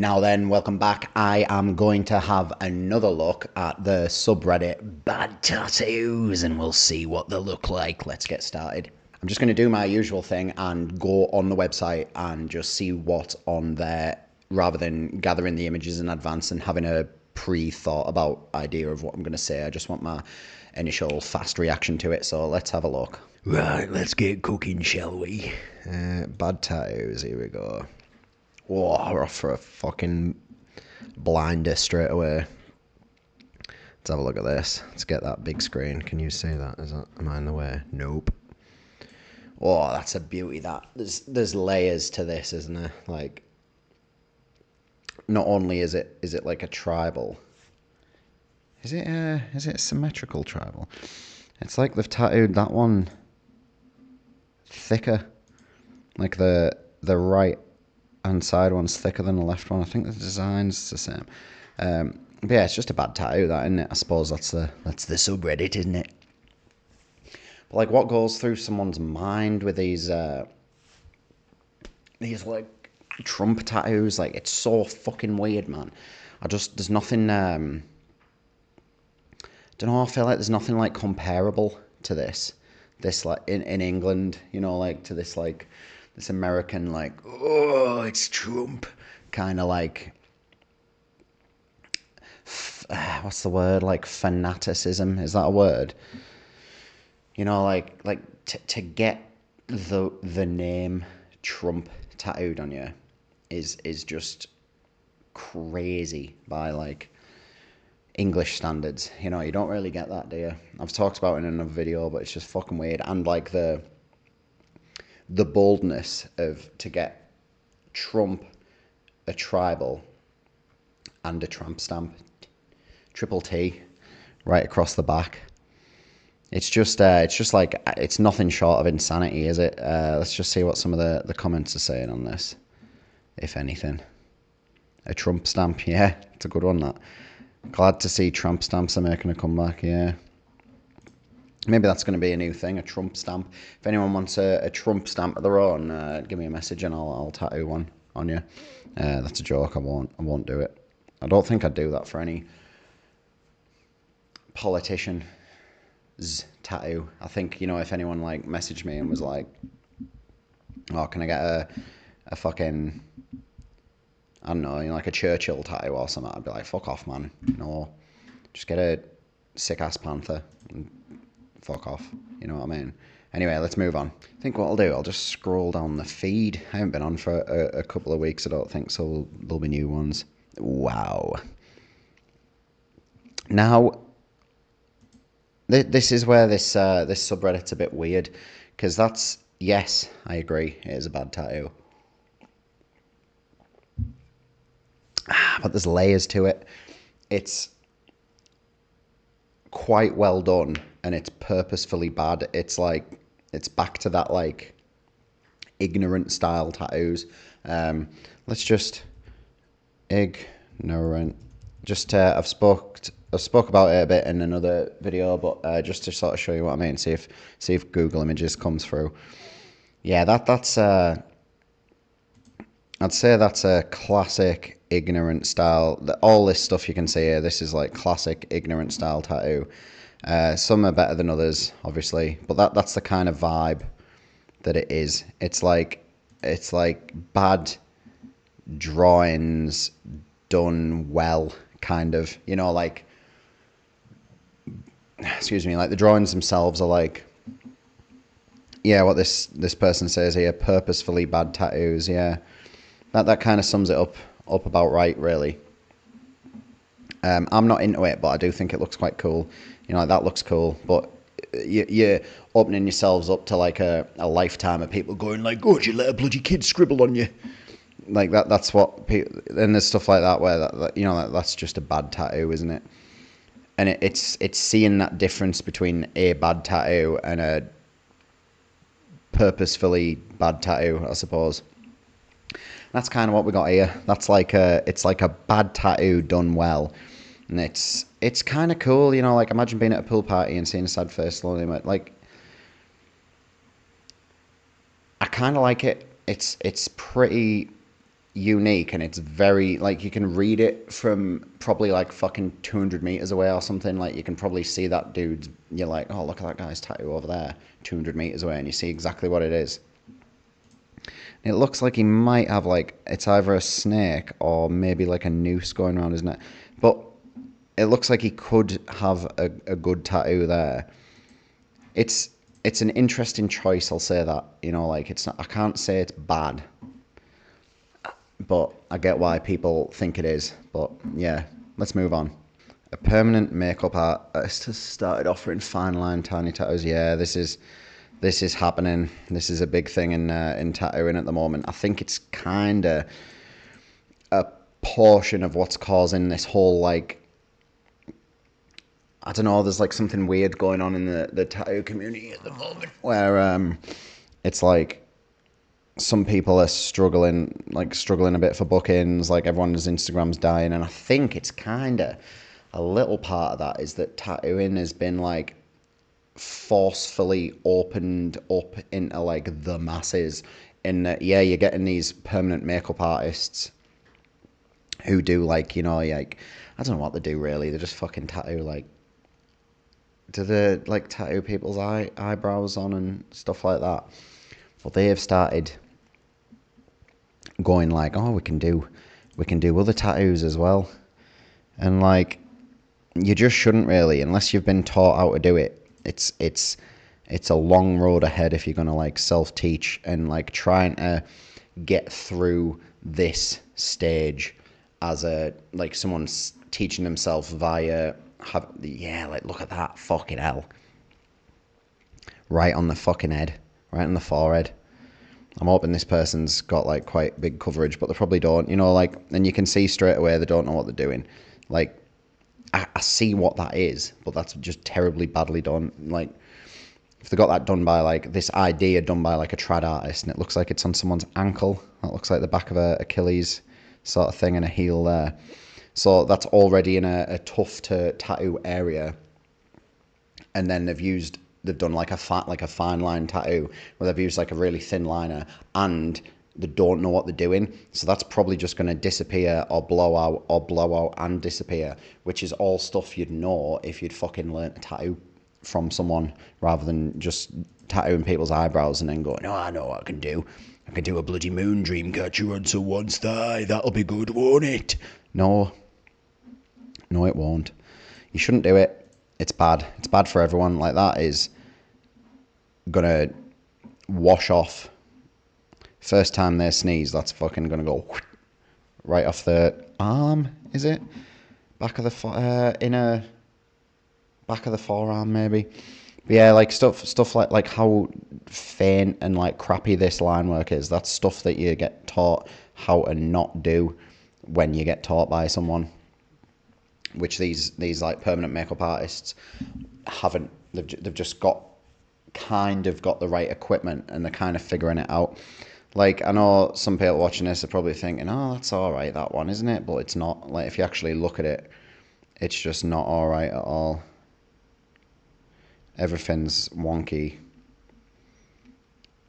Now then, welcome back. I am going to have another look at the subreddit Bad Tattoos and we'll see what they look like. Let's get started. I'm just going to do my usual thing and go on the website and just see what's on there rather than gathering the images in advance and having a pre-thought about idea of what I'm going to say. I just want my initial fast reaction to it, so let's have a look. Right, let's get cooking, shall we? Bad Tattoos, here we go. Whoa, we're off for a fucking blinder straight away. Let's have a look at this. Let's get that big screen. Can you see that? Am I in the way? Nope. Oh, that's a beauty. That there's layers to this, isn't there? Like, not only is it like a tribal. Is it a symmetrical tribal? It's like they've tattooed that one thicker. Like the right hand side one's thicker than the left one. I think the design's the same. But yeah, it's just a bad tattoo, that, isn't it? I suppose that's the subreddit, isn't it? But like, what goes through someone's mind with these like Trump tattoos? Like, it's so fucking weird, man. There's nothing. Don't know. I feel like there's nothing like comparable to this. This like in England, you know, like to this like. This American, like, oh, it's Trump, kind of like, what's the word? Like fanaticism, is that a word? You know, like to get the name Trump tattooed on you is just crazy by like English standards. You know, you don't really get that, do you? I've talked about it in another video, but it's just fucking weird. And like the boldness of to get Trump, a tribal, and a tramp stamp, triple T, right across the back. It's just like, it's nothing short of insanity, is it? Let's just see what some of the comments are saying on this, if anything. A Trump stamp, yeah, it's a good one, that. Glad to see tramp stamps are making a comeback, yeah. Maybe that's going to be a new thing, a Trump stamp. If anyone wants a Trump stamp of their own, give me a message and I'll tattoo one on you. That's a joke. I won't do it. I don't think I'd do that for any politician's tattoo. I think, you know, if anyone like messaged me and was like, "Oh, can I get a fucking, I don't know, you know, like a Churchill tattoo or something?" I'd be like, "Fuck off, man. No, just get a sick ass panther and fuck off." You know what I mean? Anyway, let's move on. I think what I'll do, I'll just scroll down the feed. I haven't been on for a couple of weeks, I don't think, so there'll be new ones. Wow. Now, this is where this subreddit's a bit weird, because that's, yes, I agree, it is a bad tattoo. But there's layers to it. It's quite well done and it's purposefully bad. It's like, it's back to that like ignorant style tattoos. Let's just ignorant. Just I've spoke about it a bit in another video, but just to sort of show you what I mean. See if Google Images comes through. Yeah, that's I'd say that's a classic ignorant style. All this stuff you can see here, this is like classic ignorant style tattoo. Some are better than others, obviously, but that's the kind of vibe that it is. It's like bad drawings done well, kind of. You know, like, excuse me, like the drawings themselves are like, yeah, what this person says here, purposefully bad tattoos. Yeah, that kind of sums it up about right, really. I'm not into it, but I do think it looks quite cool. You know, like, that looks cool, but you're opening yourselves up to like a lifetime of people going like, "Oh, did you let a bloody kid scribble on you?" Like that's what people, and there's stuff like that where that you know, that's just a bad tattoo, isn't it? And it's seeing that difference between a bad tattoo and a purposefully bad tattoo, I suppose. That's kind of what we got here. That's like it's like a bad tattoo done well, and it's kind of cool, you know. Like, imagine being at a pool party and seeing a sad face slowly. Like, I kind of like it. It's pretty unique, and it's very, like, you can read it from probably like fucking 200 meters away or something. Like, you can probably see that dude's, you're like, oh, look at that guy's tattoo over there 200 meters away, and you see exactly what it is. It looks like he might have, like, it's either a snake or maybe like a noose going around his neck, but it looks like he could have a good tattoo there. It's an interesting choice, I'll say that. You know, like, it's not, I can't say it's bad, but I get why people think it is. But yeah, let's move on. A permanent makeup artist has started offering fine line tiny tattoos. Yeah, this is happening. This is a big thing in tattooing at the moment. I think it's kind of a portion of what's causing this whole, like, I don't know, there's like something weird going on in the tattoo community at the moment where it's like some people are struggling a bit for bookings, like everyone's Instagram's dying, and I think it's kind of a little part of that is that tattooing has been like forcefully opened up into like the masses, in that, yeah, you're getting these permanent makeup artists who do, like, you know, like, I don't know what they do really, they just fucking tattoo, like, do they like tattoo people's eyebrows on and stuff like that. But they have started going like, oh, we can do other tattoos as well, and like, you just shouldn't really, unless you've been taught how to do it. It's a long road ahead if you're gonna like self-teach and like trying to get through this stage as a, like, someone's teaching themselves via yeah, like, look at that, fucking hell, right on the fucking head, right on the forehead. I'm hoping this person's got like quite big coverage, but they probably don't, you know, like, and you can see straight away they don't know what they're doing. Like, I see what that is, but that's just terribly badly done. Like, if they got that done by, like, this idea done by like a trad artist, and it looks like it's on someone's ankle, that looks like the back of a Achilles sort of thing and a heel there. So that's already in a tough to tattoo area, and then they've done like a fine line tattoo where they've used like a really thin liner, and they don't know what they're doing. So that's probably just going to disappear or blow out and disappear, which is all stuff you'd know if you'd fucking learnt a tattoo from someone, rather than just tattooing people's eyebrows and then going, oh, I know what I can do. I can do a bloody moon dream catcher on someone's thigh. That'll be good, won't it? No, it won't. You shouldn't do it. It's bad. It's bad for everyone. Like, that is gonna wash off. First time they sneeze, that's fucking gonna go right off the arm. Is it back of the inner back of the forearm, maybe? But yeah, like, stuff like how faint and like crappy this line work is. That's stuff that you get taught how to not do when you get taught by someone, which these like permanent makeup artists haven't. They've just got the right equipment, and they're kind of figuring it out. Like, I know some people watching this are probably thinking, oh, that's all right, that one, isn't it? But it's not. Like, if you actually look at it, it's just not all right at all. Everything's wonky,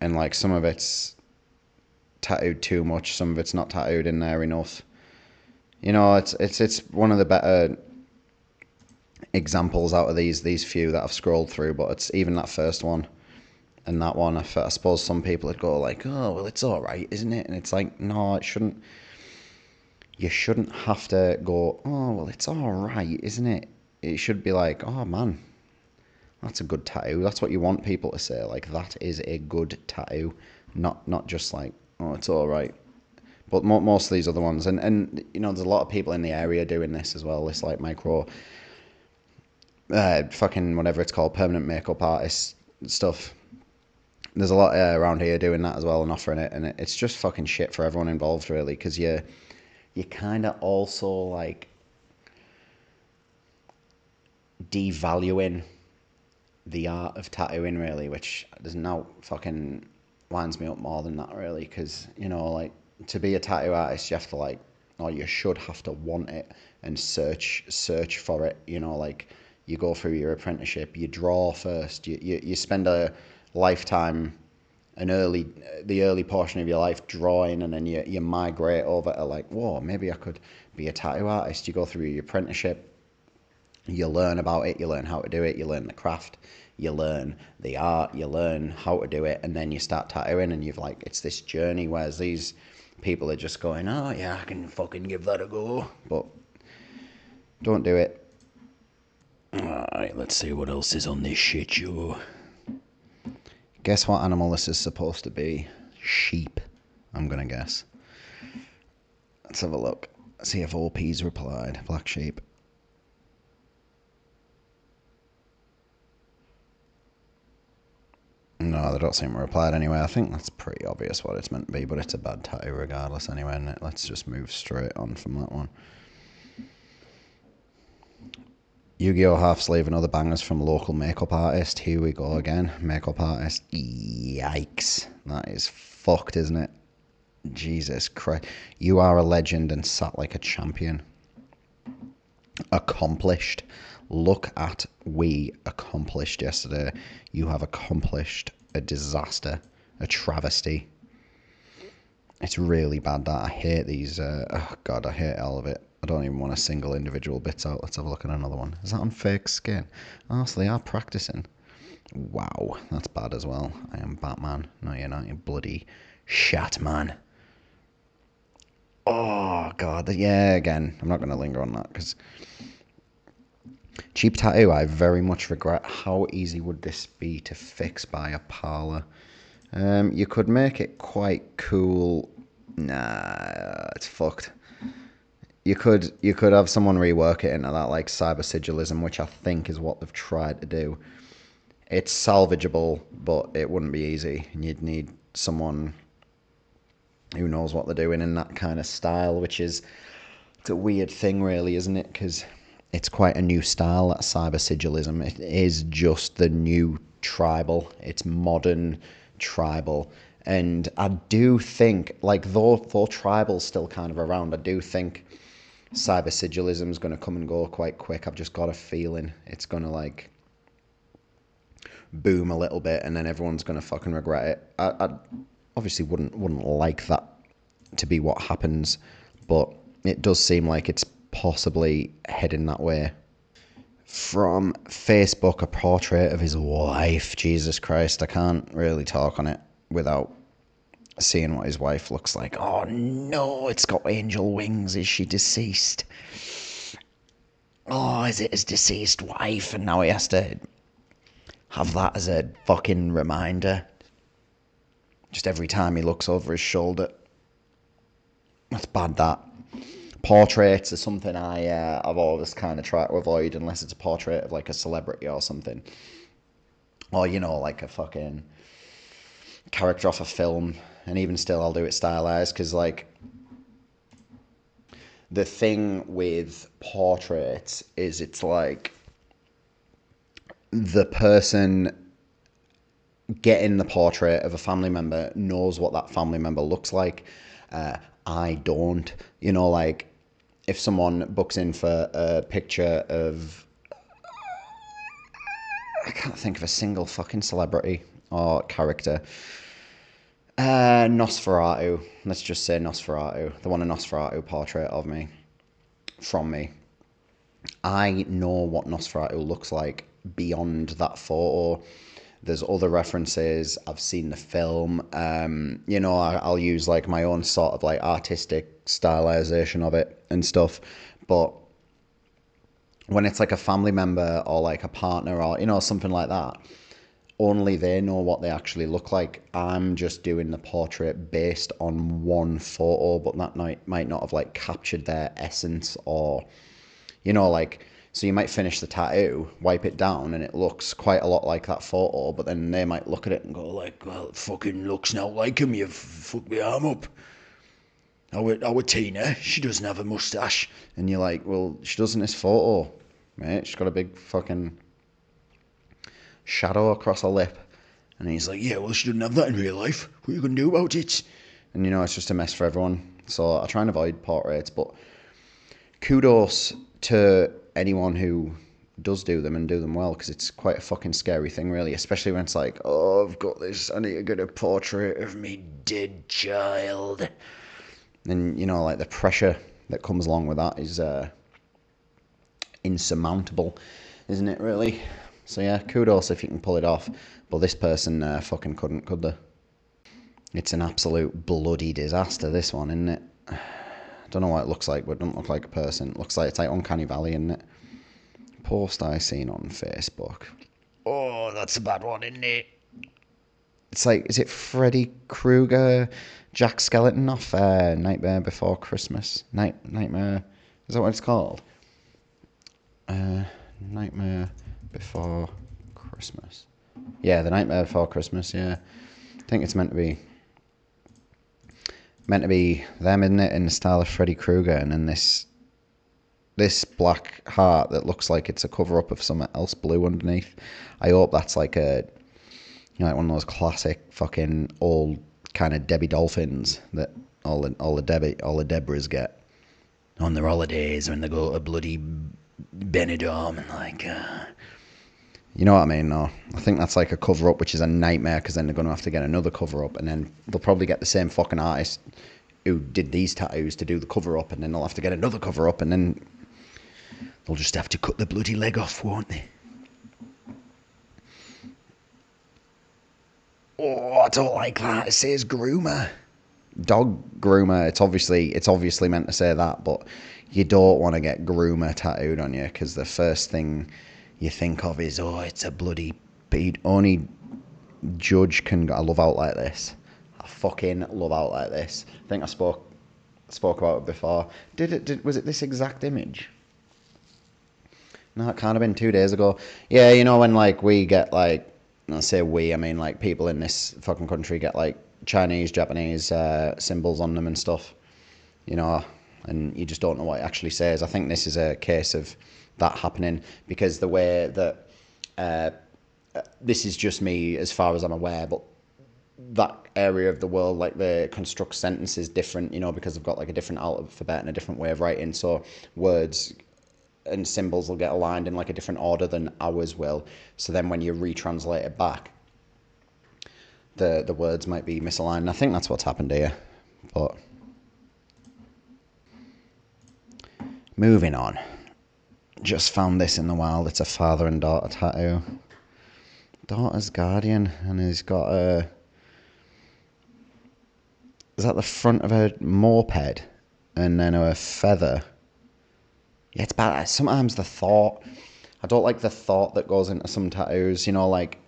and like, some of it's tattooed too much, some of it's not tattooed in there enough. You know, it's one of the better examples out of these few that I've scrolled through, but it's even that first one and that one. I suppose some people would go like, oh, well, it's all right, isn't it? And it's like, no, it shouldn't. You shouldn't have to go, oh, well, it's all right, isn't it? It should be like, oh, man, that's a good tattoo. That's what you want people to say. Like, that is a good tattoo. Not just like, oh, it's all right. But most of these other ones, and you know, there's a lot of people in the area doing this as well. This like micro, fucking whatever it's called, permanent makeup artist stuff. There's a lot around here doing that as well and offering it, and it's just fucking shit for everyone involved, really, because you kind of also like devaluing the art of tattooing, really, which does now fucking winds me up more than that, really, because, you know, like, to be a tattoo artist, you have to like, or you should have to want it and search for it. You know, like, you go through your apprenticeship, you draw first, you spend a lifetime the early portion of your life drawing, and then you migrate over to like, whoa, maybe I could be a tattoo artist. You go through your apprenticeship, you learn about it, you learn how to do it, you learn the craft, you learn the art, you learn how to do it, and then you start tattooing, and you've like, it's this journey. Whereas these people are just going, oh yeah, I can fucking give that a go, but don't do it. Alright, let's see what else is on this shit show. Guess what animal this is supposed to be? Sheep, I'm gonna guess. Let's have a look. See if OP's replied. Black sheep. No, they don't seem to replied anyway. I think that's pretty obvious what it's meant to be, but it's a bad tattoo regardless anyway, isn't it? Let's just move straight on from that one. Yu-Gi-Oh! Half Sleeve and other bangers from local makeup artist. Here we go again. Makeup artist. Yikes. That is fucked, isn't it? Jesus Christ. You are a legend and sat like a champion. Accomplished. Look at we accomplished yesterday. You have accomplished a disaster. A travesty. It's really bad that. I hate these. Oh God, I hate all of it. I don't even want to single individual bits out. Let's have a look at another one. Is that on fake skin? Oh, so they are practicing. Wow, that's bad as well. I am Batman. No, you're not. You're bloody Shatman. Oh, God. Yeah, again, I'm not going to linger on that because cheap tattoo, I very much regret. How easy would this be to fix by a parlour? You could make it quite cool. Nah, it's fucked. You could have someone rework it into that like cyber sigilism, which I think is what they've tried to do. It's salvageable, but it wouldn't be easy, and you'd need someone who knows what they're doing in that kind of style, which is it's a weird thing, really, isn't it? Because it's quite a new style, that cyber sigilism. It is just the new tribal. It's modern tribal. And I do think, like, though tribal's still kind of around, I do think cyber sigilism is going to come and go quite quick. I've just got a feeling it's going to, like, boom a little bit, and then everyone's going to fucking regret it. I obviously wouldn't like that to be what happens, but it does seem like it's possibly heading that way. From Facebook, a portrait of his wife. Jesus Christ, I can't really talk on it without seeing what his wife looks like. Oh no, it's got angel wings. Is she deceased? Oh, is it his deceased wife? And now he has to have that as a fucking reminder. Just every time he looks over his shoulder. That's bad, that. Portraits are something I've always kind of tried to avoid, unless it's a portrait of like a celebrity or something. Or, you know, like a fucking character off a film. And even still, I'll do it stylized, because like the thing with portraits is it's like the person getting the portrait of a family member knows what that family member looks like. I don't. You know, like if someone books in for a picture of, I can't think of a single fucking celebrity or character. Nosferatu. Let's just say Nosferatu. They want a Nosferatu portrait of me. From me. I know what Nosferatu looks like beyond that photo. There's other references. I've seen the film. You know, I'll use like my own sort of like artistic stylization of it and stuff. But when it's like a family member or like a partner or, you know, something like that, only they know what they actually look like. I'm just doing the portrait based on one photo, but that might not have like captured their essence, or, you know, like, so you might finish the tattoo, wipe it down, and it looks quite a lot like that photo, but then they might look at it and go like, well, it fucking looks now like him, you've fucked my arm up. Our Tina, she doesn't have a moustache. And you're like, well, she does in this photo, mate. She's got a big fucking shadow across her lip. And he's like, yeah, well, she doesn't have that in real life. What are you going to do about it? And, you know, it's just a mess for everyone. So I try and avoid portraits, but kudos to anyone who does do them and do them well, because it's quite a fucking scary thing, really, especially when it's like, oh, I've got this, I need to get a portrait of me dead child. And, you know, like, the pressure that comes along with that is insurmountable, isn't it, really? So, yeah, kudos if you can pull it off. But this person fucking couldn't, could they? It's an absolute bloody disaster, this one, isn't it? I don't know what it looks like, but it doesn't look like a person. It looks like it's like Uncanny Valley, isn't it? Post I seen on Facebook. Oh, that's a bad one, isn't it? It's like, is it Freddy Krueger, Jack Skeleton off Nightmare Before Christmas? Nightmare, is that what it's called? Nightmare Before Christmas. Yeah, the Nightmare Before Christmas, yeah. I think it's meant to be them, isn't it, in the style of Freddy Krueger, and then this black heart that looks like it's a cover-up of something else blue underneath. I hope that's like a, you know, like one of those classic fucking old kind of Debbie Dolphins that all the Debras get on their holidays when they go to bloody Benidorm and like, you know what I mean? No, I think that's like a cover-up, which is a nightmare, because then they're going to have to get another cover-up, and then they'll probably get the same fucking artist who did these tattoos to do the cover-up, and then they'll have to get another cover-up, and then they'll just have to cut the bloody leg off, won't they? Oh, I don't like that. It says groomer. Dog groomer. It's obviously meant to say that, but you don't want to get groomer tattooed on you, because the first thing you think of is, oh, it's a bloody beat. Only Judge can. I love out like this. I fucking love out like this. I think I spoke about it before. Was it this exact image? No, it can't have been 2 days ago. Yeah, you know when like we get like, I say we, I mean like people in this fucking country get like Chinese, Japanese symbols on them and stuff, you know, and you just don't know what it actually says. I think this is a case of that happening, because the way that this is just me as far as I'm aware, but that area of the world, like, they construct sentences different, you know, because they've got like a different alphabet and a different way of writing, so words and symbols will get aligned in like a different order than ours will. So then when you retranslate it back, the words might be misaligned. And I think that's what's happened here. But moving on. Just found this in the wild. It's a father and daughter tattoo. Daughter's guardian, and he's got a... Is that the front of a moped? And then a feather. Yeah, it's bad. Sometimes the thought, I don't like the thought that goes into some tattoos, you know, like,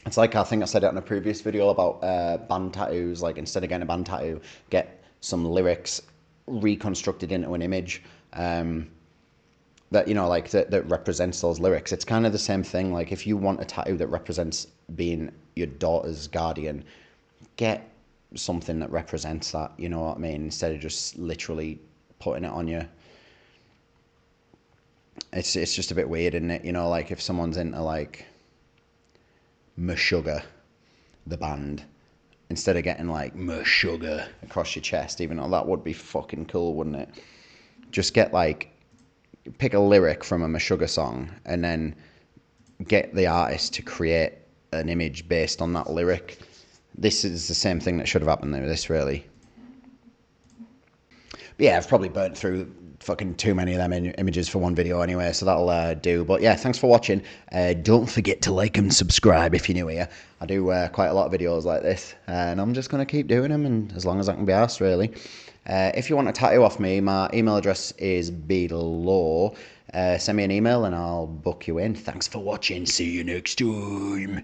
it's like, I think I said it in a previous video about band tattoos, like, instead of getting a band tattoo, get some lyrics reconstructed into an image that, you know, like, that represents those lyrics. It's kind of the same thing. Like, if you want a tattoo that represents being your daughter's guardian, get something that represents that, you know what I mean, instead of just literally putting it on you. It's just a bit weird, isn't it? You know, like, if someone's into like Meshuggah, the band, instead of getting like Meshuggah across your chest, even though that would be fucking cool, wouldn't it? Just get like, pick a lyric from a Meshuggah song and then get the artist to create an image based on that lyric. This is the same thing that should have happened with this, really. But yeah, I've probably burnt through fucking too many of them images for one video anyway, so that'll do. But yeah, thanks for watching. Don't forget to like and subscribe if you're new here. I do quite a lot of videos like this, and I'm just going to keep doing them, and as long as I can be asked, really. If you want a tattoo off me, my email address is below. Send me an email and I'll book you in. Thanks for watching. See you next time.